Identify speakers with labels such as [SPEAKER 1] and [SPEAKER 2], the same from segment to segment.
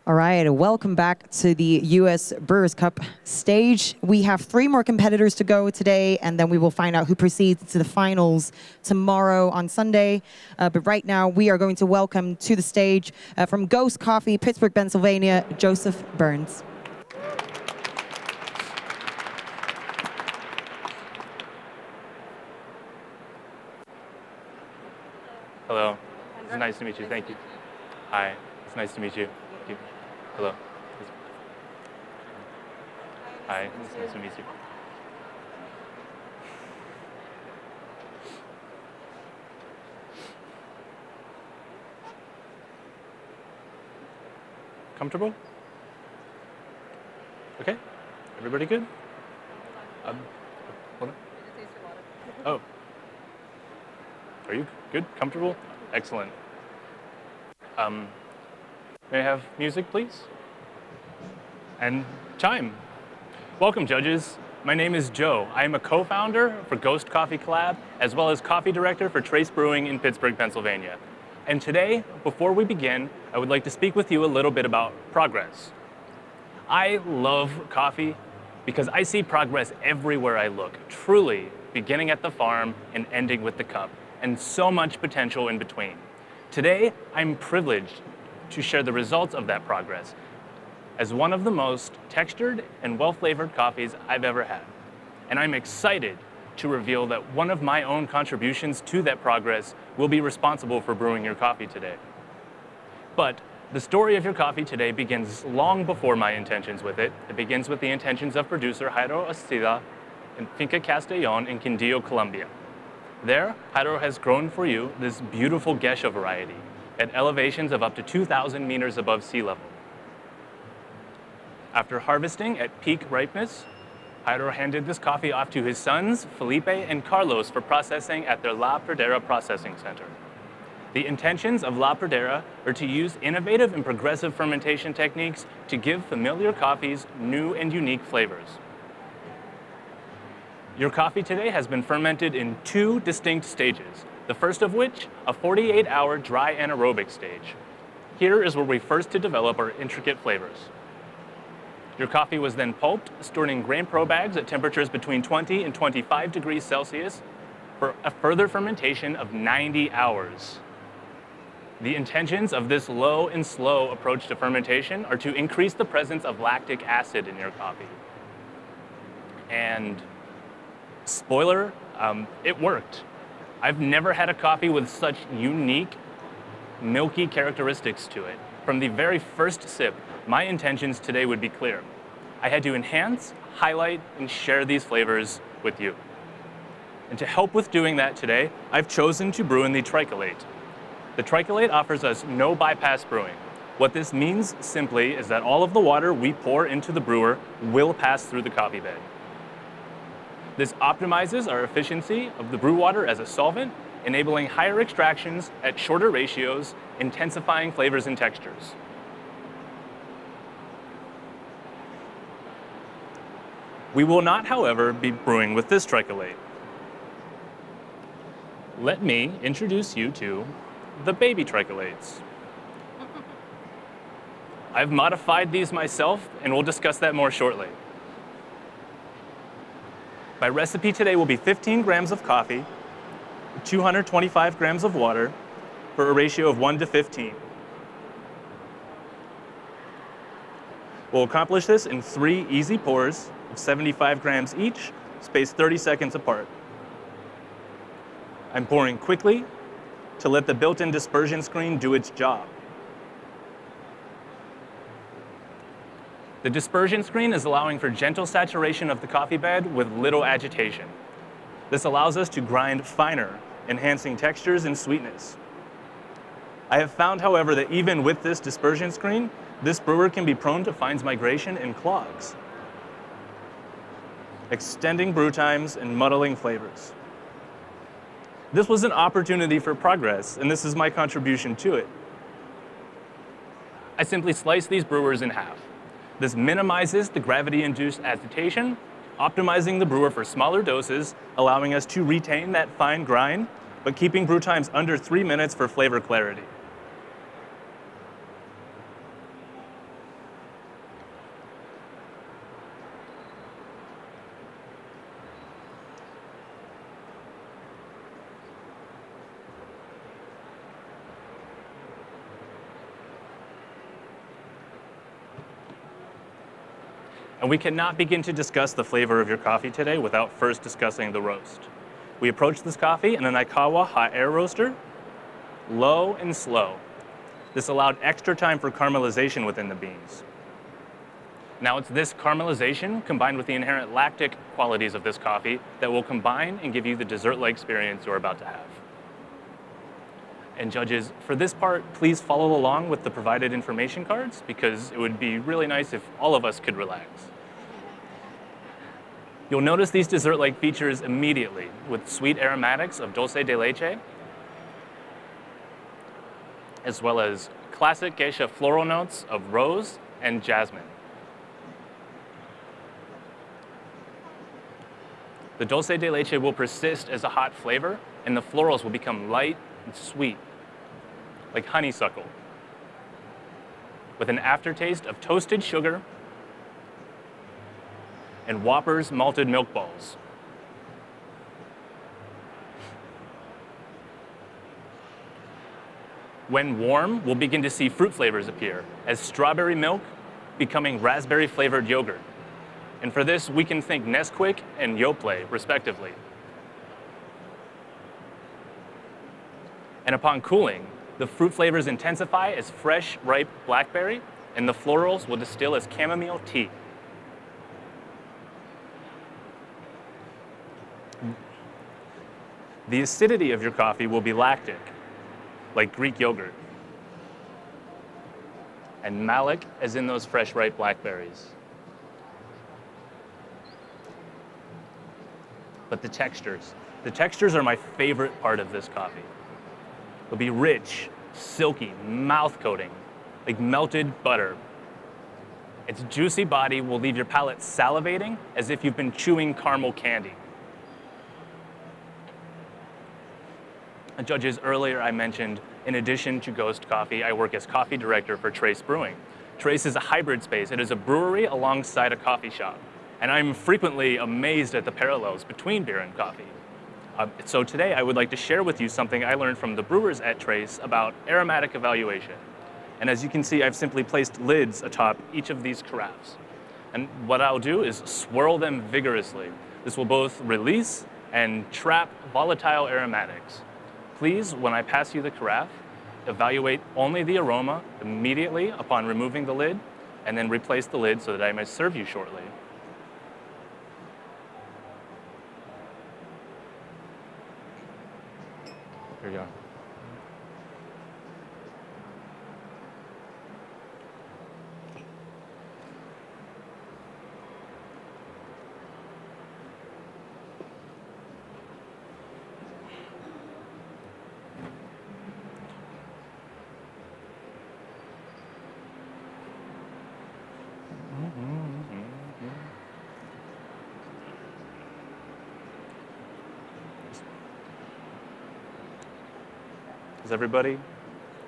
[SPEAKER 1] All right, welcome back to the U.S. Brewers Cup stage. We have 3 more competitors to go today, and then we will find out who proceeds to the finals tomorrow on Sunday. But right now, we are going to welcome to the stage from Ghost Coffee, Pittsburgh, Pennsylvania, Joseph Burns.
[SPEAKER 2] Hello. It's nice to meet you. Thank you. Hi. It's nice to meet you. Thank you. Hello. Hi. It's nice to meet you. Comfortable? Okay. Everybody good? Hold on. Oh. Are you good? Comfortable? Excellent. May I have music, please? And chime. Welcome, judges. My name is Joe. I am a co-founder for Ghost Coffee Collab, as well as coffee director for Trace Brewing in Pittsburgh, Pennsylvania. And today, before we begin, I would like to speak with you a little bit about progress. I love coffee because I see progress everywhere I look, truly beginning at the farm and ending with the cup, and so much potential in between. Today, I'm privileged to share the results of that progress as one of the most textured and well-flavored coffees I've ever had. And I'm excited to reveal that one of my own contributions to that progress will be responsible for brewing your coffee today. But the story of your coffee today begins long before my intentions with it. It begins with the intentions of producer Jairo Astida in Finca Castellon in Quindío, Colombia. There, Jairo has grown for you this beautiful Gesha variety at elevations of up to 2,000 meters above sea level. After harvesting at peak ripeness, Jairo handed this coffee off to his sons, Felipe and Carlos, for processing at their La Pradera processing center. The intentions of La Pradera are to use innovative and progressive fermentation techniques to give familiar coffees new and unique flavors. Your coffee today has been fermented in 2 distinct stages, the first of which, a 48-hour dry anaerobic stage. Here is where we first to develop our intricate flavors. Your coffee was then pulped, stored in grain pro bags at temperatures between 20 and 25 degrees Celsius for a further fermentation of 90 hours. The intentions of this low and slow approach to fermentation are to increase the presence of lactic acid in your coffee. And spoiler, it worked. I've never had a coffee with such unique, milky characteristics to it. From the very first sip, my intentions today would be clear. I had to enhance, highlight, and share these flavors with you. And to help with doing that today, I've chosen to brew in the tricolate. The tricolate offers us no bypass brewing. What this means simply is that all of the water we pour into the brewer will pass through the coffee bed. This optimizes our efficiency of the brew water as a solvent, enabling higher extractions at shorter ratios, intensifying flavors and textures. We will not, however, be brewing with this tricolate. Let me introduce you to the baby tricolates. I've modified these myself, and we'll discuss that more shortly. My recipe today will be 15 grams of coffee, 225 grams of water, for a ratio of 1 to 15. We'll accomplish this in 3 easy pours of 75 grams each, spaced 30 seconds apart. I'm pouring quickly to let the built-in dispersion screen do its job. The dispersion screen is allowing for gentle saturation of the coffee bed with little agitation. This allows us to grind finer, enhancing textures and sweetness. I have found, however, that even with this dispersion screen, this brewer can be prone to fines migration and clogs, extending brew times and muddling flavors. This was an opportunity for progress, and this is my contribution to it. I simply slice these brewers in half. This minimizes the gravity-induced agitation, optimizing the brewer for smaller doses, allowing us to retain that fine grind, but keeping brew times under 3 minutes for flavor clarity. And we cannot begin to discuss the flavor of your coffee today without first discussing the roast. We approach this coffee in an Aikawa hot air roaster, low and slow. This allowed extra time for caramelization within the beans. Now it's this caramelization combined with the inherent lactic qualities of this coffee that will combine and give you the dessert-like experience you're about to have. And judges, for this part, please follow along with the provided information cards because it would be really nice if all of us could relax. You'll notice these dessert-like features immediately with sweet aromatics of dulce de leche, as well as classic geisha floral notes of rose and jasmine. The dulce de leche will persist as a hot flavor, and the florals will become light and sweet, like honeysuckle, with an aftertaste of toasted sugar and Whoppers malted milk balls. When warm, we'll begin to see fruit flavors appear, as strawberry milk becoming raspberry-flavored yogurt. And for this, we can think Nesquik and Yoplait, respectively. And upon cooling, the fruit flavors intensify as fresh, ripe blackberry, and the florals will distill as chamomile tea. The acidity of your coffee will be lactic, like Greek yogurt, and malic, as in those fresh, ripe blackberries. But the textures are my favorite part of this coffee. They'll be rich, silky, mouth-coating, like melted butter. Its juicy body will leave your palate salivating as if you've been chewing caramel candy. And judges, earlier I mentioned, in addition to Ghost Coffee, I work as coffee director for Trace Brewing. Trace is a hybrid space. It is a brewery alongside a coffee shop. And I'm frequently amazed at the parallels between beer and coffee. So today I would like to share with you something I learned from the brewers at Trace about aromatic evaluation. And as you can see, I've simply placed lids atop each of these carafes. And what I'll do is swirl them vigorously. This will both release and trap volatile aromatics. Please, when I pass you the carafe, evaluate only the aroma immediately upon removing the lid, and then replace the lid so that I may serve you shortly. Here you go. Is everybody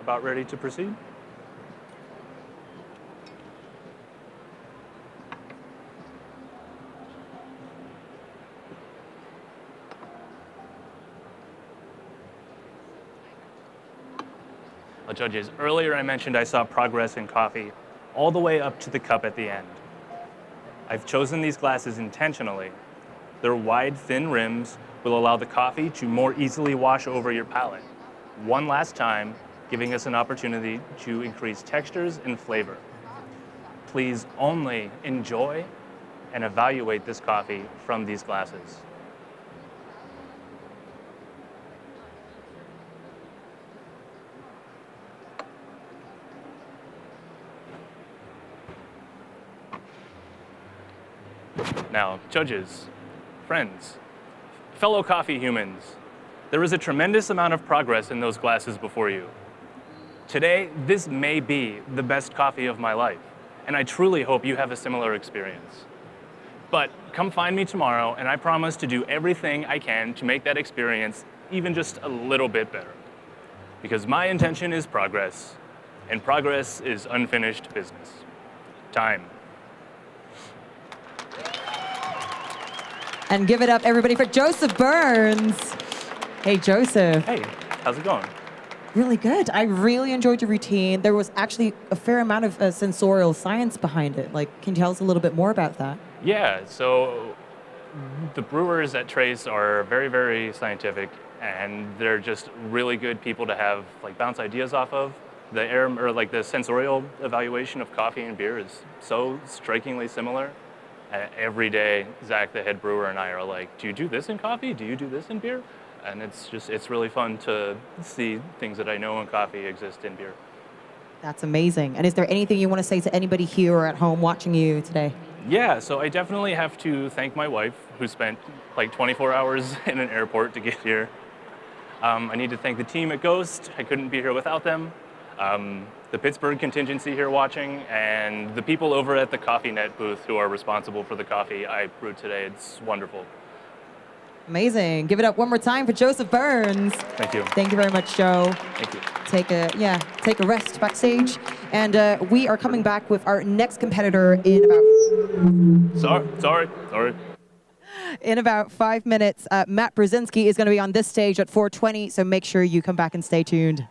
[SPEAKER 2] about ready to proceed? Well, judges, earlier I mentioned I saw progress in coffee all the way up to the cup at the end. I've chosen these glasses intentionally. Their wide, thin rims will allow the coffee to more easily wash over your palate. One last time, giving us an opportunity to increase textures and flavor. Please only enjoy and evaluate this coffee from these glasses. Now, judges, friends, fellow coffee humans, there is a tremendous amount of progress in those glasses before you. Today, this may be the best coffee of my life, and I truly hope you have a similar experience. But come find me tomorrow, and I promise to do everything I can to make that experience even just a little bit better. Because my intention is progress, and progress is unfinished business. Time.
[SPEAKER 1] And give it up, everybody, for Joseph Burns. Hey, Joseph.
[SPEAKER 2] Hey, how's it going?
[SPEAKER 1] Really good. I really enjoyed your routine. There was actually a fair amount of sensorial science behind it. Like, can you tell us a little bit more about that?
[SPEAKER 2] Yeah, so the brewers at Trace are very, very scientific, and they're just really good people to have like bounce ideas off of. The air or like the sensorial evaluation of coffee and beer is so strikingly similar. And every day, Zach, the head brewer, and I are like, "Do you do this in coffee? Do you do this in beer?" And it's really fun to see things that I know in coffee exist in beer.
[SPEAKER 1] That's amazing. And is there anything you want to say to anybody here or at home watching you today?
[SPEAKER 2] Yeah, so I definitely have to thank my wife, who spent like 24 hours in an airport to get here. I need to thank the team at Ghost. I couldn't be here without them. The Pittsburgh contingency here watching, and the people over at the Coffee Net booth who are responsible for the coffee I brewed today. It's wonderful.
[SPEAKER 1] Amazing. Give it up one more time for Joseph Burns.
[SPEAKER 2] Thank you.
[SPEAKER 1] Thank you very much, Joe.
[SPEAKER 2] Thank you.
[SPEAKER 1] Take a rest backstage. And we are coming back with our next competitor in about...
[SPEAKER 2] Sorry.
[SPEAKER 1] In about 5 minutes. Matt Brzezinski is going to be on this stage at 4:20, so make sure you come back and stay tuned.